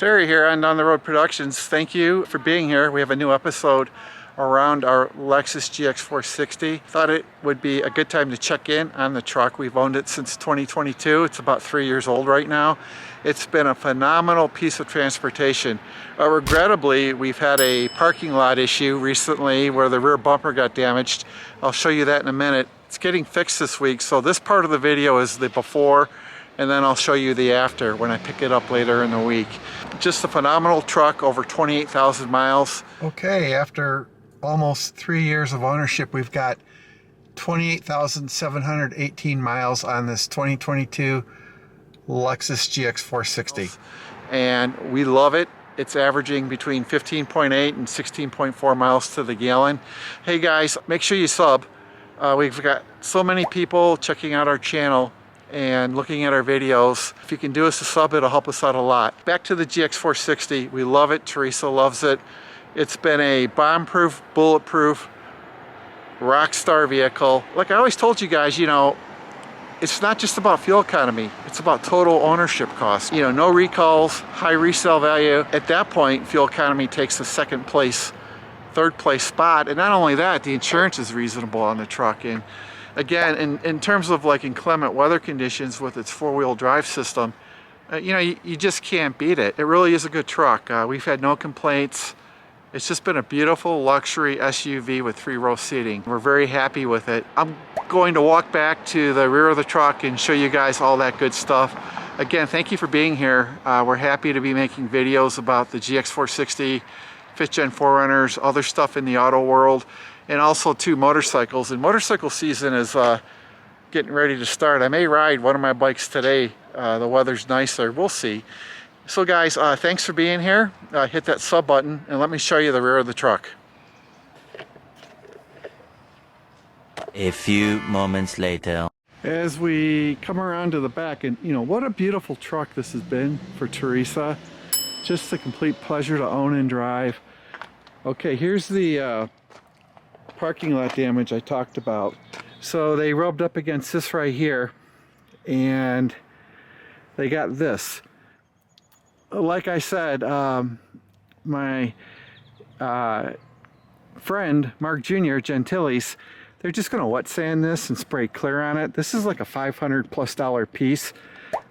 Terry here on On the Road Productions. Thank you for being here. We have a new episode around our Lexus GX460. Thought it would be a good time to check in on the truck. We've owned it since 2022. It's about 3 years old right now. It's been a phenomenal piece of transportation. Regrettably, we've had a parking lot issue recently where the rear bumper got damaged. I'll show you that in a minute. It's getting fixed this week, so this part of the video is the before, and then I'll show you the after when I pick it up later in the week. Just a phenomenal truck, over 28,000 miles. Okay, after almost 3 years of ownership, we've got 28,718 miles on this 2022 Lexus GX460. And we love it. It's averaging between 15.8 and 16.4 miles to the gallon. Hey guys, make sure you sub. We've got so many people checking out our channel and looking at our videos. If you can do us a sub, it'll help us out a lot. Back to the GX460. We love it. Teresa loves it. It's been a bomb-proof, bulletproof, rock star vehicle. Like I always told you guys, you know, it's not just about fuel economy. It's about total ownership cost. You know, no recalls, high resale value. At that point, fuel economy takes the second place, third place spot. And not only that, the insurance is reasonable on the truck. And again, in terms of like inclement weather conditions with its four-wheel drive system, you know, you just can't beat it. It really is a good truck. We've had no complaints. It's just been a beautiful luxury SUV with 3-row seating. We're very happy with it. I'm going to walk back to the rear of the truck and show you guys all that good stuff. Again, thank you for being here. We're happy to be making videos about the GX460, 5th Gen 4Runners, other stuff in the auto world, and also two motorcycles. And motorcycle season is getting ready to start. I may ride one of my bikes today. The weather's nicer, we'll see. So guys, thanks for being here. Hit that sub button and let me show you the rear of the truck. A few moments later. As we come around to the back, and you know, what a beautiful truck this has been for Teresa. Just a complete pleasure to own and drive. Okay, here's the parking lot damage I talked about. So they rubbed up against this right here and they got this. Like I said, my friend Mark Jr. Gentiles, they're just going to wet sand this and spray clear on it. This is like a $500+ piece.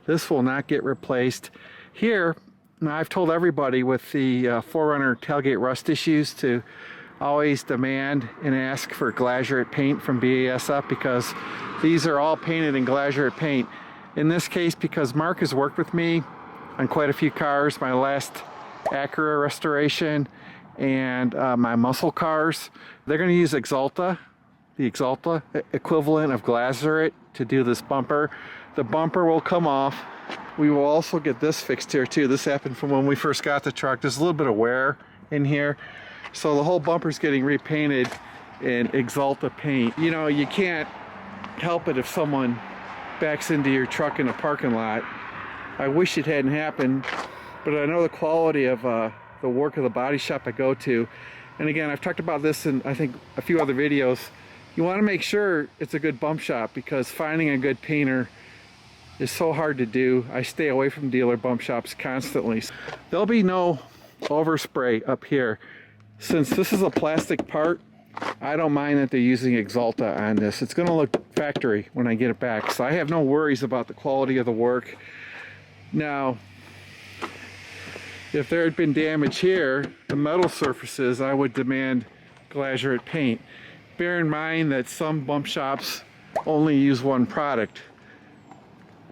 This will not get replaced. Here, now I've told everybody with the 4Runner tailgate rust issues to always demand and ask for glazurate paint from BASF, because these are all painted in glazurate paint. In this case, because Mark has worked with me on quite a few cars, my last Acura restoration and my muscle cars, they're going to use Axalta, the Axalta equivalent of glazurate, to do this bumper. The bumper will come off. We will also get this fixed here too. This happened from when we first got the truck. There's a little bit of wear in here, so the whole bumper's getting repainted in Axalta paint. You know, you can't help it if someone backs into your truck in a parking lot. I wish it hadn't happened, but I know the quality of the work of the body shop I go to. And again, I've talked about this in I think a few other videos. You want to make sure it's a good bump shop, because finding a good painter is so hard to do. I stay away from dealer bump shops constantly. There'll be no overspray up here. Since this is a plastic part, I don't mind that they're using Axalta on this. It's going to look factory when I get it back, so I have no worries about the quality of the work. Now, if there had been damage here, the metal surfaces, I would demand glazurate paint. Bear in mind that some bump shops only use one product,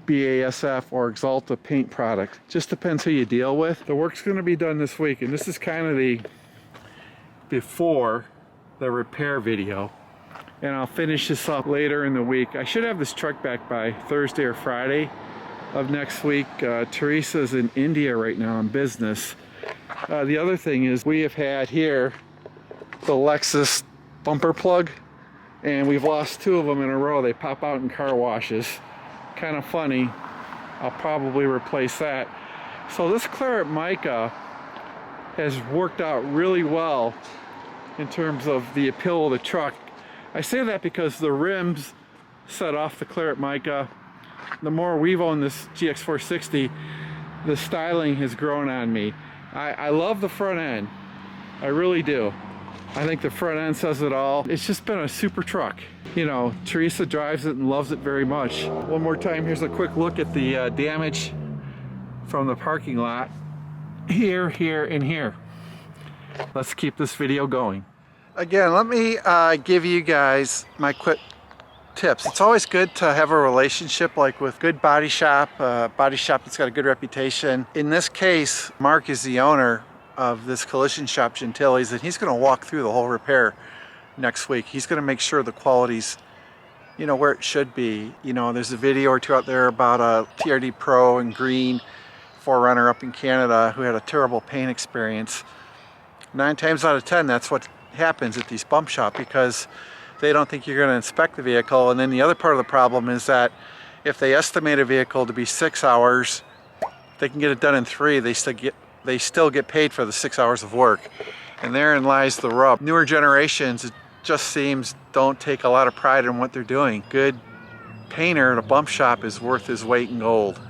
BASF or Axalta paint product. Just depends who you deal with. The work's going to be done this week, and this is kind of the before the repair video. And I'll finish this up later in the week. I should have this truck back by Thursday or Friday of next week. Teresa's in India right now on business. The other thing is, we have had here the Lexus bumper plug, and we've lost 2 of them in a row. They pop out in car washes. Kind of funny. I'll probably replace that. So this claret mica has worked out really well in terms of the appeal of the truck. I say that because the rims set off the claret mica. The more we've owned this GX460, the styling has grown on me. I love the front end. I really do. I think the front end says it all. It's just been a super truck. You know, Teresa drives it and loves it very much. One more time, here's a quick look at the damage from the parking lot. Here, here, and here. Let's keep this video going. Again, let me give you guys my quick tips. It's always good to have a relationship like with good body shop that's got a good reputation. In this case, Mark is the owner of this collision shop, Gentiles, and he's going to walk through the whole repair next week. He's going to make sure the quality's, you know, where it should be. You know, there's a video or two out there about a TRD Pro in green 4Runner up in Canada who had a terrible paint experience. 9 times out of 10, that's what happens at these bump shop, because they don't think you're going to inspect the vehicle. And then the other part of the problem is that if they estimate a vehicle to be 6 hours, they can get it done in 3. They still get paid for the 6 hours of work. And therein lies the rub. Newer generations, it just seems, don't take a lot of pride in what they're doing. Good painter at a bump shop is worth his weight in gold.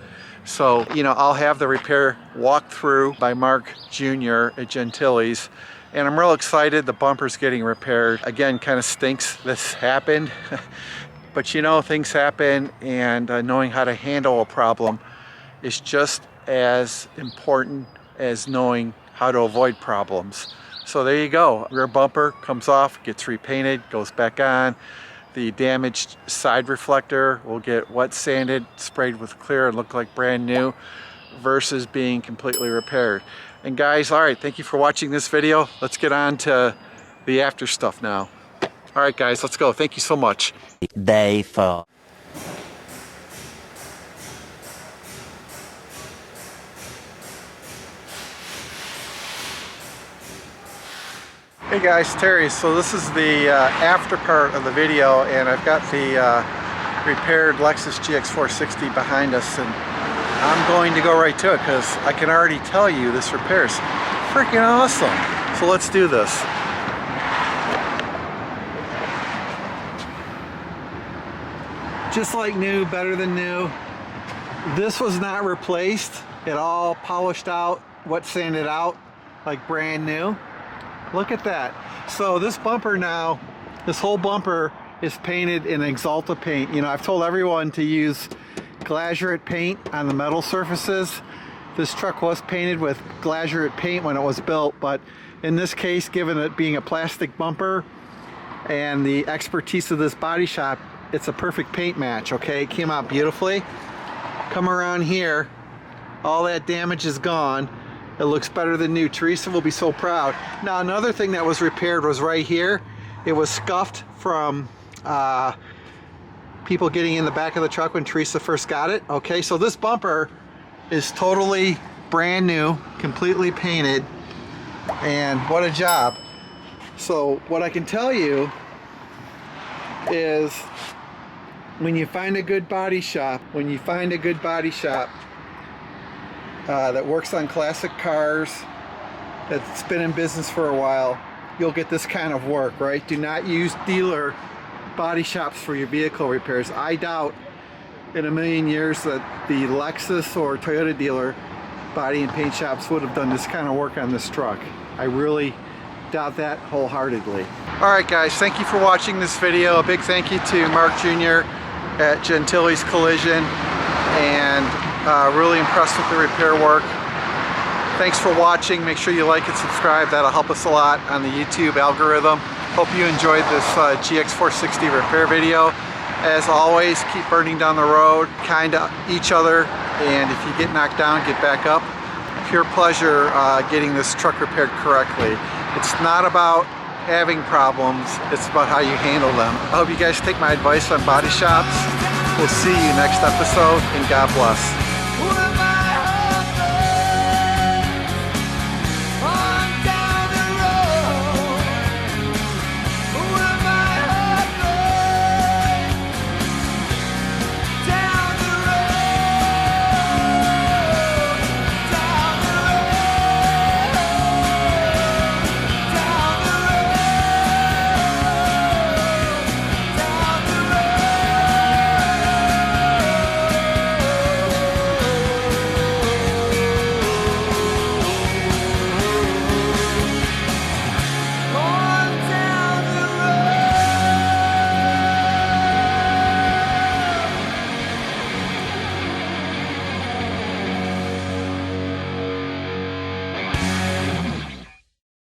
So, you know, I'll have the repair walkthrough by Mark Jr. at Gentiles, and I'm real excited. The bumper's getting repaired. Again, kind of stinks this happened, but you know, things happen, and knowing how to handle a problem is just as important as knowing how to avoid problems. So there you go. Rear bumper comes off, gets repainted, goes back on. The damaged side reflector will get wet sanded, sprayed with clear, and look like brand new, versus being completely repaired. And guys, all right, thank you for watching this video. Let's get on to the after stuff now. All right, guys, let's go. Thank you so much. Day 4. Hey guys, Terry. So this is the after part of the video, and I've got the repaired Lexus GX460 behind us, and I'm going to go right to it because I can already tell you this repair is freaking awesome. So let's do this. Just like new, better than new. This was not replaced. It all polished out, wet sanded out like brand new. Look at that. So this bumper now, this whole bumper is painted in Axalta paint. You know, I've told everyone to use glazurate paint on the metal surfaces. This truck was painted with glazurate paint when it was built, but in this case, given it being a plastic bumper and the expertise of this body shop, it's a perfect paint match, okay? It came out beautifully. Come around here, all that damage is gone. It looks better than new. Teresa will be so proud. Now, another thing that was repaired was right here. It was scuffed from people getting in the back of the truck when Teresa first got it. Okay, so this bumper is totally brand new, completely painted, and what a job. So what I can tell you is when you find a good body shop, that works on classic cars, that's been in business for a while, you'll get this kind of work, right? Do not use dealer body shops for your vehicle repairs. I doubt in a million years that the Lexus or Toyota dealer body and paint shops would have done this kind of work on this truck. I really doubt that wholeheartedly. All right, guys, thank you for watching this video. A big thank you to Mark Jr. at Gentiles Collision, and really impressed with the repair work. Thanks for watching. Make sure you like and subscribe. That'll help us a lot on the YouTube algorithm. Hope you enjoyed this GX460 repair video. As always, keep burning down the road, kind to each other, and if you get knocked down, get back up. Pure pleasure getting this truck repaired correctly. It's not about having problems, it's about how you handle them. I hope you guys take my advice on body shops. We'll see you next episode, and God bless.